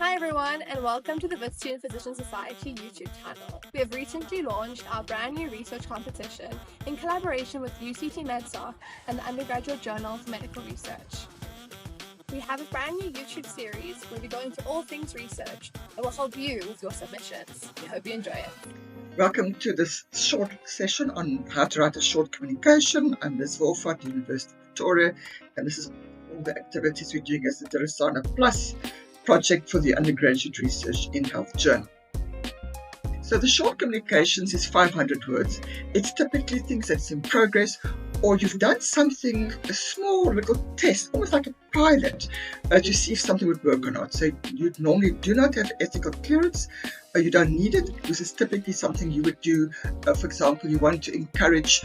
Hi everyone, and welcome to the Wits Students Physician Society YouTube channel. We have recently launched our brand new research competition in collaboration with UCT MedSoc and the Undergraduate Journal of Medical Research. We have a brand new YouTube series where we go into all things research and will help you with your submissions. We hope you enjoy it. Welcome to this short session on how to write a short communication. I'm Liz Wolvaardt, University of Victoria, and this is all the activities we're doing as the Terasana Plus project for the Undergraduate Research in Health Journal. So the short communications is 500 words. It's typically things that's in progress, or you've done something, a small little test, almost like a pilot, to see if something would work or not. So you normally do not have ethical clearance, you don't need it. This is typically something you would do. For example, you want to encourage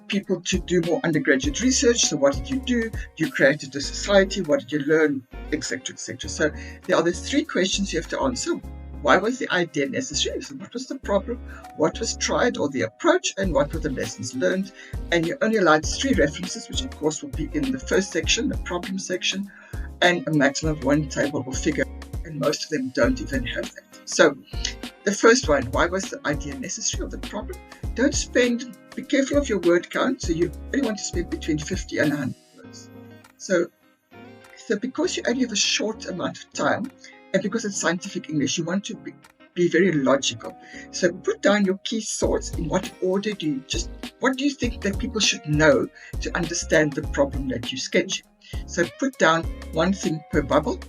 people to do more undergraduate research. So what did you do? You created a society. What did you learn? Etc., etc. So there are these three questions you have to answer. Why was the idea necessary? So what was the problem? What was tried or the approach? And what were the lessons learned? And you're only allowed 3 references, which of course will be in the first section, the problem section, and a maximum of 1 table or figure. And most of them don't even have that. So the first one, why was the idea necessary or the problem? Be careful of your word count. So you only want to spend between 50 and 100 words. So because you only have a short amount of time, and because it's scientific English, you want to be very logical. So put down your key thoughts. In what order what do you think that people should know to understand the problem that you sketch? So put down 1 thing per bubble.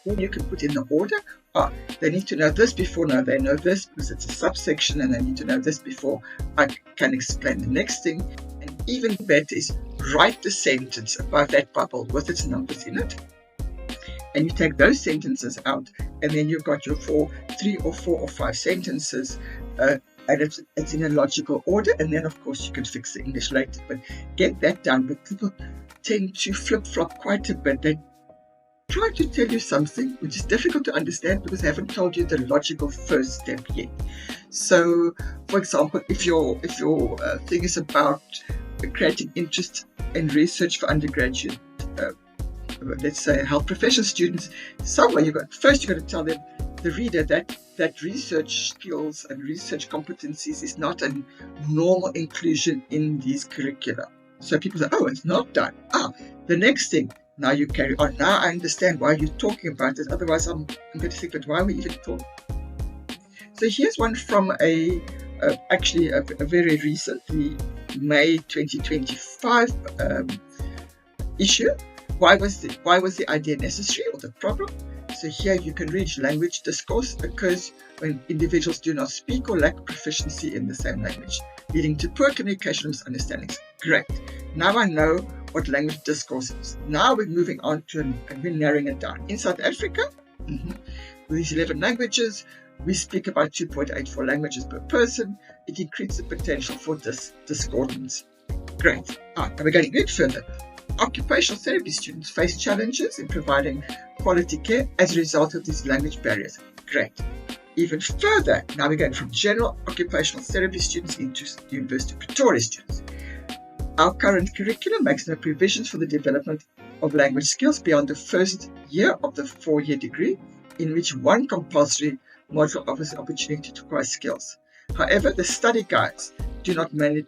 Then you can put in the order. They need to know this before now they know this, because it's a subsection, and they need to know this before I can explain the next thing. And even better is write the sentence above that bubble with its numbers in it. And you take those sentences out, and then you've got your 3 or 4 or 5 sentences, and it's in a logical order. And then, of course, you can fix the English later. But get that done. But people tend to flip-flop quite a bit. They try to tell you something which is difficult to understand because they haven't told you the logical first step yet. So, for example, if your thing is about creating interest in research for undergraduate, let's say health profession students, somewhere you've got to tell them, the reader, that research skills and research competencies is not a normal inclusion in these curricula. So people say, it's not done. The next thing, now you carry on. Now I understand why you're talking about this. Otherwise, I'm going to think, but why are we even talking? So here's one from actually a very recent, the May 2025 issue. Why was the idea necessary or the problem? So here you can read language discourse occurs when individuals do not speak or lack proficiency in the same language, leading to poor communication and misunderstandings. Great. Now I know what language discourse is. Now we're moving on to and we're narrowing it down. In South Africa, with these 11 languages, we speak about 2.84 languages per person. It increases the potential for discordance. Great. Now we're going a bit further. Occupational therapy students face challenges in providing quality care as a result of these language barriers. Great. Even further, now we're going from general occupational therapy students into University of Victoria students. Our current curriculum makes no provisions for the development of language skills beyond the first year of the 4-year degree, in which 1 compulsory module offers the opportunity to acquire skills. However, the study guides do not manage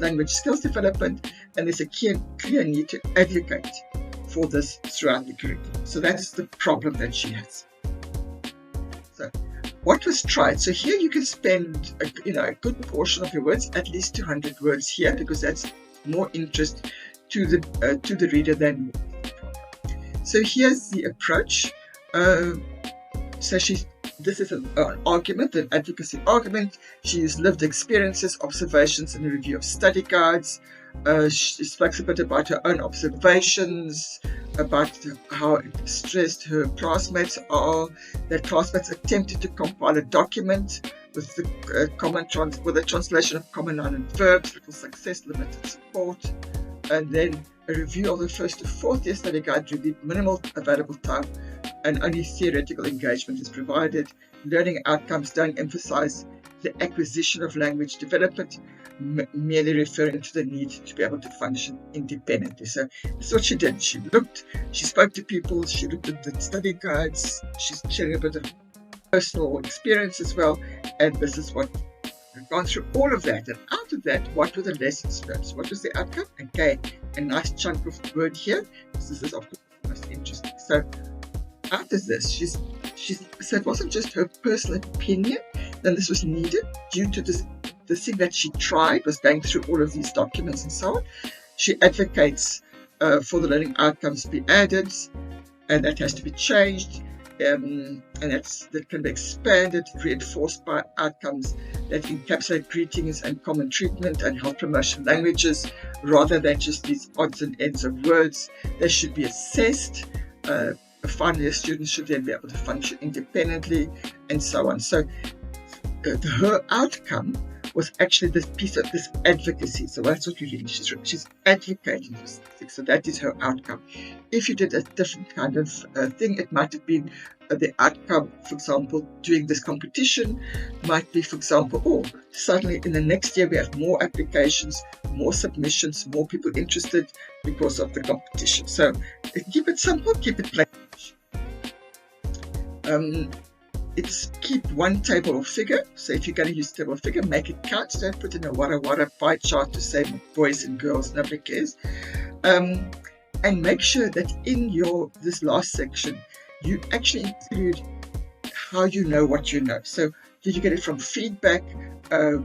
language skills development, and there's a clear need to advocate for this throughout the curriculum. So that's the problem that she has. So what was tried? So here you can spend a good portion of your words, at least 200 words here, because that's more interest to the reader than the problem. So here's the approach. This is an argument, an advocacy argument. She used lived experiences, observations, and a review of study guides. She speaks a bit about her own observations, about how stressed her classmates are, that classmates attempted to compile a document with the translation of common noun and verbs, little success, limited support, and then a review of the 1st to 4th year study guide reviewed minimal available time and only theoretical engagement is provided. Learning outcomes don't emphasize the acquisition of language development. merely referring to the need to be able to function independently. So that's what she did. She spoke to people, she looked at the study guides, she's sharing a bit of personal experience as well, and this is what we've gone through all of that. And out of that, what were the lessons learned? What was the outcome? Okay, a nice chunk of word here. This is of course most interesting. So out of this, she said it wasn't just her personal opinion, then this was needed due to the thing that she tried was going through all of these documents and so on. She advocates for the learning outcomes to be added, and that has to be changed, and that can be expanded, reinforced by outcomes that encapsulate greetings and common treatment and health promotion languages, rather than just these odds and ends of words. They should be assessed. Finally, a student should then be able to function independently, and so on. So her outcome was actually this piece of this advocacy. So that's what you're reading. She's advocating for something. So that is her outcome. If you did a different kind of thing, it might have been the outcome, for example, doing this competition might be, for example, suddenly in the next year we have more applications, more submissions, more people interested because of the competition. So keep it simple, keep it plain. It's keep one table or figure. So if you're going to use table or figure, make it count. Don't put in a wara pie chart to say boys and girls, nobody cares. And make sure that in this last section, you actually include how you know what you know. So did you get it from feedback?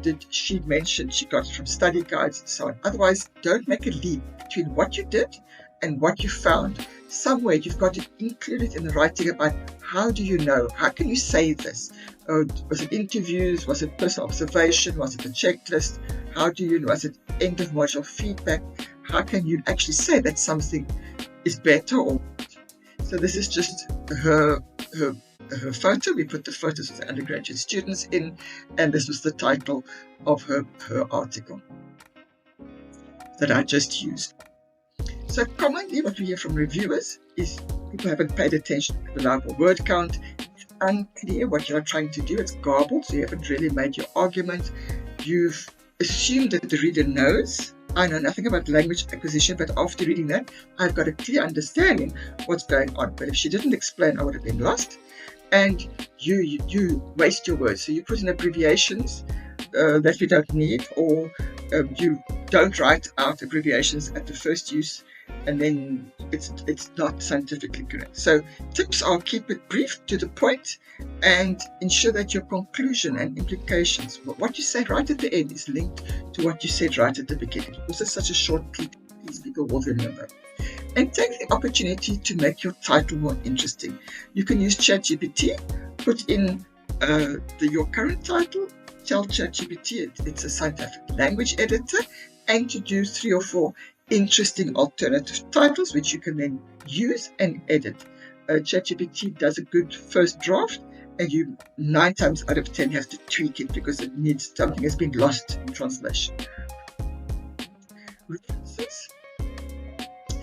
Did she mention she got it from study guides and so on? Otherwise, don't make a leap between what you did and what you found. Somewhere you've got to include it in the writing about how do you know? How can you say this? Was it interviews? Was it personal observation? Was it a checklist? How do you know? Was it end of module feedback? How can you actually say that something is better? So this is just her photo. We put the photos of the undergraduate students in, and this was the title of her article that I just used. So commonly what we hear from reviewers is people haven't paid attention to the allowable word count. It's unclear what you're trying to do. It's garbled, so you haven't really made your argument. You've assumed that the reader knows. I know nothing about language acquisition, but after reading that, I've got a clear understanding what's going on. But if she didn't explain, I would have been lost. And you waste your words. So you put in abbreviations that you don't need, or you don't write out abbreviations at the first use, and then it's not scientifically correct. So tips are keep it brief, to the point, and ensure that your conclusion and implications, what you say right at the end, is linked to what you said right at the beginning. Because it's such a short clip, these people will remember. And take the opportunity to make your title more interesting. You can use ChatGPT, put in your current title, tell ChatGPT it's a scientific language editor, and to do 3 or 4 interesting alternative titles, which you can then use and edit. ChatGPT does a good first draft, and you 9 times out of 10 have to tweak it because it needs something has been lost in translation. References.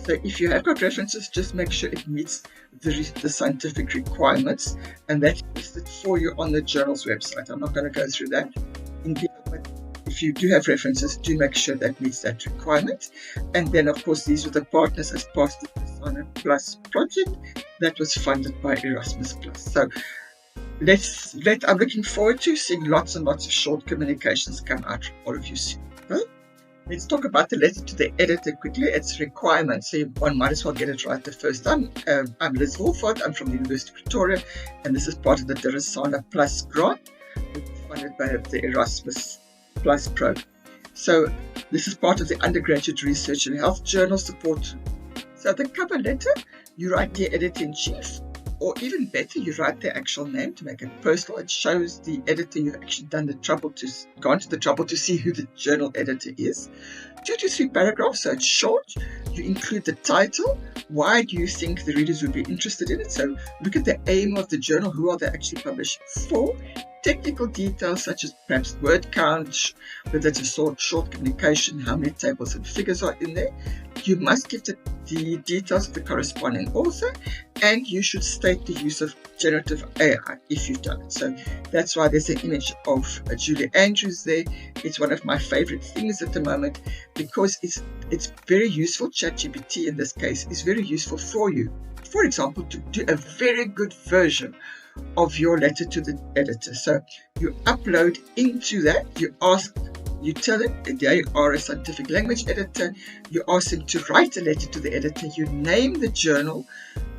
So if you have got references, just make sure it meets the scientific requirements, and that's listed for you on the journal's website. I'm not going to go through that in detail, but if you do have references, do make sure that meets that requirement. And then, of course, these were the partners as part of the Persona Plus project that was funded by Erasmus+. So I'm looking forward to seeing lots and lots of short communications come out from all of you soon. Okay? Let's talk about the letter to the editor quickly. It's requirements, so one might as well get it right the first time. I'm Liz Wolvaardt. I'm from the University of Pretoria, and this is part of the Persona Plus grant, funded by the Erasmus Plus program. So this is part of the undergraduate research and health journal support. So the cover letter, you write the editor-in-chief, or even better, you write their actual name to make it personal. It shows the editor you've actually gone to the trouble to see who the journal editor is. 2 to 3 paragraphs, so it's short. You include the title. Why do you think the readers would be interested in it? So look at the aim of the journal. Who are they actually published for? Technical details such as perhaps word count, whether it's a short communication, how many tables and figures are in there. You must give the details of the corresponding author, and you should state the use of generative AI if you've done it. So that's why there's an image of Julie Andrews there. It's one of my favorite things at the moment because it's very useful. ChatGPT in this case is very useful for you. For example, to do a very good version of your letter to the editor. So you upload into that, you tell him that they are a scientific language editor, you ask him to write a letter to the editor, you name the journal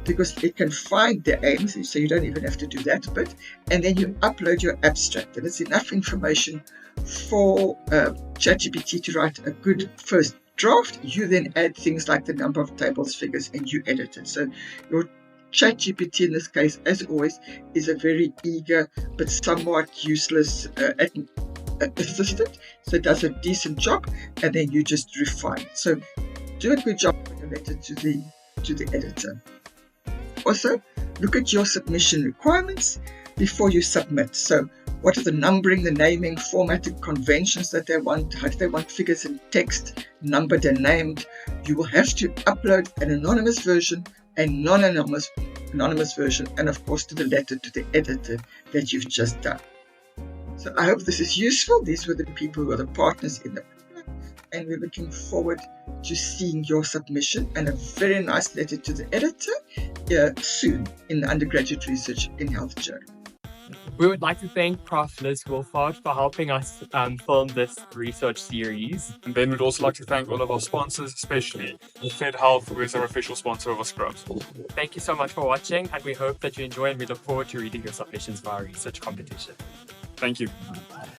because it can find the aims, so you don't even have to do that bit, and then you upload your abstract. And it's enough information for ChatGPT to write a good first draft. You then add things like the number of tables, figures, and you edit it. So your ChatGPT in this case, as always, is a very eager but somewhat useless assistant. So it does a decent job, and then you just refine. So do a good job with the letter to the editor. Also, look at your submission requirements before you submit. So what are the numbering, the naming, formatting conventions that they want? How do they want figures and text numbered and named? You will have to upload an anonymous version, a non-anonymous version, and of course to the letter to the editor that you've just done. So I hope this is useful. These were the people who are the partners in the program, and we're looking forward to seeing your submission and a very nice letter to the editor soon in the undergraduate research in health journal. We would like to thank Prof Liz Wolvaardt for helping us film this research series. And then we'd also like to thank all of our sponsors, especially Fed Health, who is our official sponsor of our scrubs. Thank you so much for watching, and we hope that you enjoy, and we look forward to reading your submissions for our research competition. Thank you.